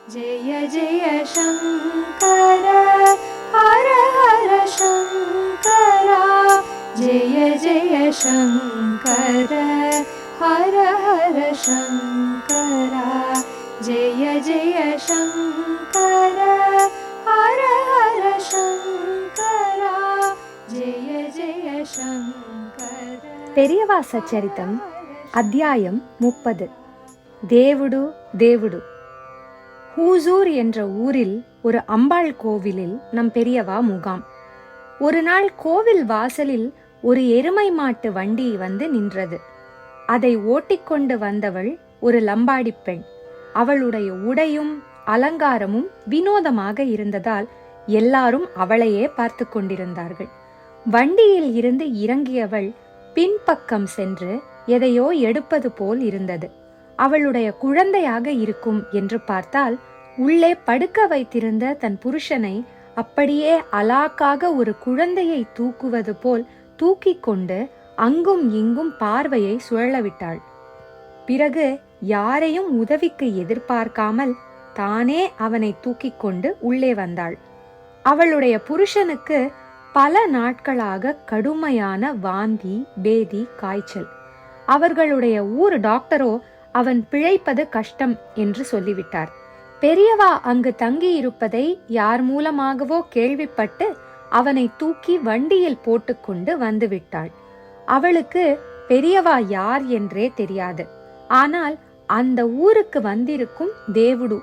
जय जय शङ्कर हर हर शङ्करा जय जय शङ्कर हर हर शङ्करा जय जय शङ्कर हर हर शङ्करा जय जय शङ्कर. பெரியவா சச்சரித்தம் அத்தியாயம் 30. தேவுடு தேவுடு. ஹூசூர் என்ற ஊரில் ஒரு அம்பாள் கோவிலில் நம் பெரியவா முகாம். ஒரு நாள் கோவில் வாசலில் ஒரு எருமை மாட்டு வண்டி வந்து நின்றது. அதை ஓட்டிக்கொண்டு வந்தவள் ஒரு லம்பாடி பெண். அவளுடைய உடையும் அலங்காரமும் வினோதமாக இருந்ததால் எல்லாரும் அவளையே பார்த்து கொண்டிருந்தார்கள். வண்டியில் இருந்து இறங்கியவள் பின்பக்கம் சென்று எதையோ எடுப்பது போல் இருந்தது. அவளுடைய குழந்தையாக இருக்கும் என்று பார்த்தால் உள்ளே படுக்க வைத்திருந்த தன் புருஷனை அப்படியே அலாக்காக ஒரு குழந்தையை தூக்குவது போல் தூக்கி கொண்டு அங்கும் இங்கும் பார்வையை சுழலவிட்டாள். பிறகு யாரையும் உதவிக்கு எதிர்பார்க்காமல் தானே அவனை தூக்கி கொண்டு உள்ளே வந்தாள். அவளுடைய புருஷனுக்கு பல நாட்களாக கடுமையான வாந்தி, பேதி, காய்ச்சல். அவர்களுடைய ஊர் டாக்டரோ அவன் பிழைப்பது கஷ்டம் என்று சொல்லிவிட்டார். பெரியவா அங்கு தங்கியிருப்பதை யார் மூலமாகவோ கேள்விப்பட்டு அவனை தூக்கி வண்டியில் போட்டுக்கொண்டு வந்துவிட்டாள். அவளுக்கு பெரியவா யார் என்றே தெரியாது. ஆனால் அந்த ஊருக்கு வந்திருக்கும் தேவுடு,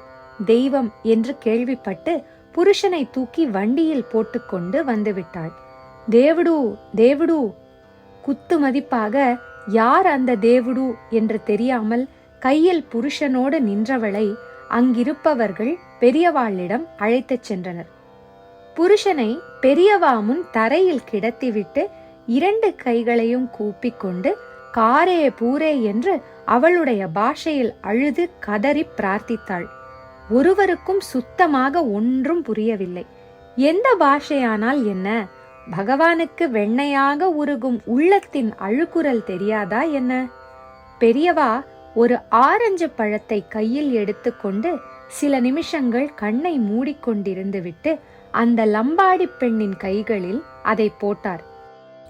தெய்வம் என்று கேள்விப்பட்டு புருஷனை தூக்கி வண்டியில் போட்டுக்கொண்டு வந்துவிட்டாள். தேவுடு தேவுடு. குத்து மதிப்பாக யார் அந்த தேவுடு என்று தெரியாமல் கையில் புருஷனோடு நின்றவளை அங்கிருப்பவர்கள் பெரியவாளிடம் அழைத்துச் சென்றனர். புருஷனை பெரியவா முன் தரையில் கிடத்திவிட்டு 2 கைகளையும் கூப்பிக்கொண்டு காரே பூரே என்று அவளுடைய பாஷையில் அழுது கதறி பிரார்த்தித்தாள். ஒருவருக்கும் சுத்தமாக ஒன்றும் புரியவில்லை. எந்த பாஷையானால் என்ன? பகவானுக்கு வெண்ணையாக உருகும் உள்ளத்தின் அழுக்குரல் தெரியாதா என்ன? பெரியவா ஒரு ஆரஞ்சு பழத்தை கையில் எடுத்துக்கொண்டு சில நிமிஷங்கள் கண்ணை மூடிக்கொண்டிருந்து விட்டு அந்த லம்பாடி பெண்ணின் கைகளில் அதை போட்டார்.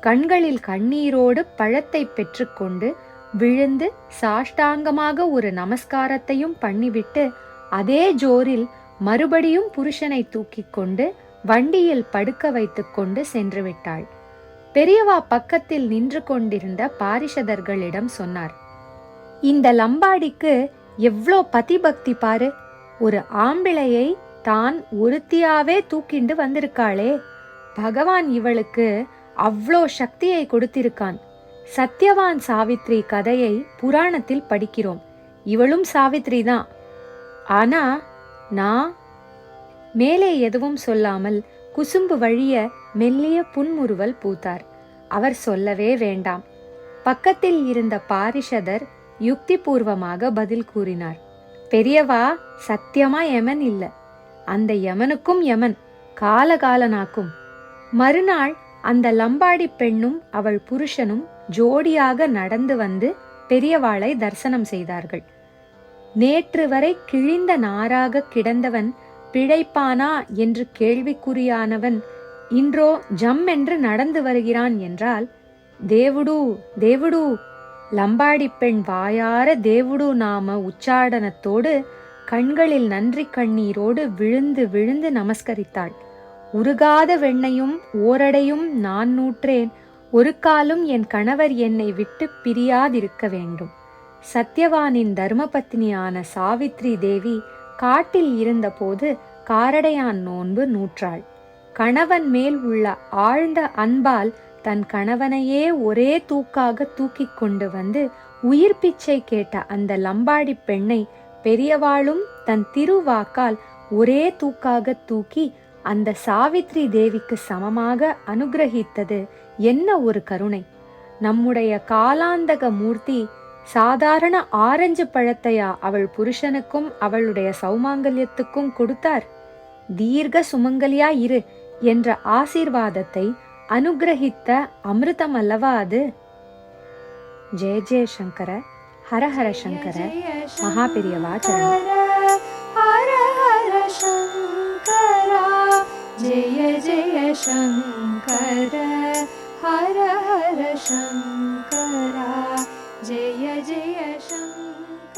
கண்களில் கண்ணீரோடு பழத்தை பெற்றுக்கொண்டு விழுந்து சாஷ்டாங்கமாக ஒரு நமஸ்காரத்தையும் பண்ணிவிட்டு அதே ஜோரில் மறுபடியும் புருஷனை தூக்கி கொண்டு வண்டியில் படுக்க வைத்துக் கொண்டு சென்று விட்டாள். பெரியவா பக்கத்தில் நின்று கொண்டிருந்த பாரிஷதர்களிடம் சொன்னார், இந்த லம்பாடிக்கு எவ்வளோ பதிபக்தி பாரு! ஒரு ஆம்பிளையை தான் ஒருத்தியாவே தூக்கிண்டு வந்திருக்காளே! பகவான் இவளுக்கு அவ்வளோ சக்தியை கொடுத்திருக்கான். சத்யவான் சாவித்ரி கதையை புராணத்தில் படிக்கிறோம். இவளும் சாவித்ரி தான். ஆனா நான் மேலே எதுவும் சொல்லாமல் குசும்பு வழிய மெல்லிய புன்முறுவல் பூத்தார். அவர் சொல்லவே வேண்டாம். பக்கத்தில் இருந்த பாரிஷதர் யுக்தி பூர்வமாக பதில் கூறினார், பெரியவா சத்தியமா யமன் இல்ல. அந்த யமனுக்கும் யமன் காலகாலனாக்கும். மறுநாள் அந்த லம்பாடி பெண்ணும் அவள் புருஷனும் ஜோடியாக நடந்து வந்து பெரியவாளை தரிசனம் செய்தார்கள். நேற்று வரை கிழிந்த நாராக கிடந்தவன் பிழைப்பானா என்று கேள்விக்குறியானவன் இன்றோ ஜம் என்று நடந்து வருகிறான் என்றால், தேவுடு தேவுடு. லம்பாடி பெண் வாயார தேவுடு நாம உச்சாடனத்தோடு கண்களில் நன்றி கண்ணீரோடு விழுந்து விழுந்து நமஸ்கரித்தாள். உருகாத வெண்ணையும் ஓரடையும் நான் நூற்றேன், ஒரு காலும் என் கணவர் என்னை விட்டு பிரியாதிருக்க வேண்டும். சத்யவானின் தர்மபத்னியான சாவித்ரி தேவி காட்டில் இருந்தபோது காரடையான் நோன்பு நூற்றாள். கணவன் மேல் உள்ள ஆழ்ந்த அன்பால் தன் கணவனையே ஒரே தூக்காக தூக்கி கொண்டு வந்து உயிர் பிச்சை கேட்ட அந்த லம்பாடி பெண்ணை பெரியவாளும் தன் திருவாக்கால் ஒரே தூக்காக தூக்கி அந்த சாவித்ரி தேவிக்கு சமமாக அனுகிரகித்தது என்ன ஒரு கருணை! நம்முடைய காலாந்தக மூர்த்தி சாதாரண ஆரஞ்சு பழத்தையா அவள் புருஷனுக்கும் அவளுடைய சௌமாங்கல்யத்துக்கும் கொடுத்தார்? தீர்க்க சுமங்கலியா இரு என்ற ஆசீர்வாதத்தை அனுகிரகித்த அமிர்தம் அல்லவா அது? ஜெய ஜெய சங்கர, ஹர ஹர சங்கர, மகா பெரியவா சரணம். शङ्कर हर हर शङ्करा जय जय शङ्कर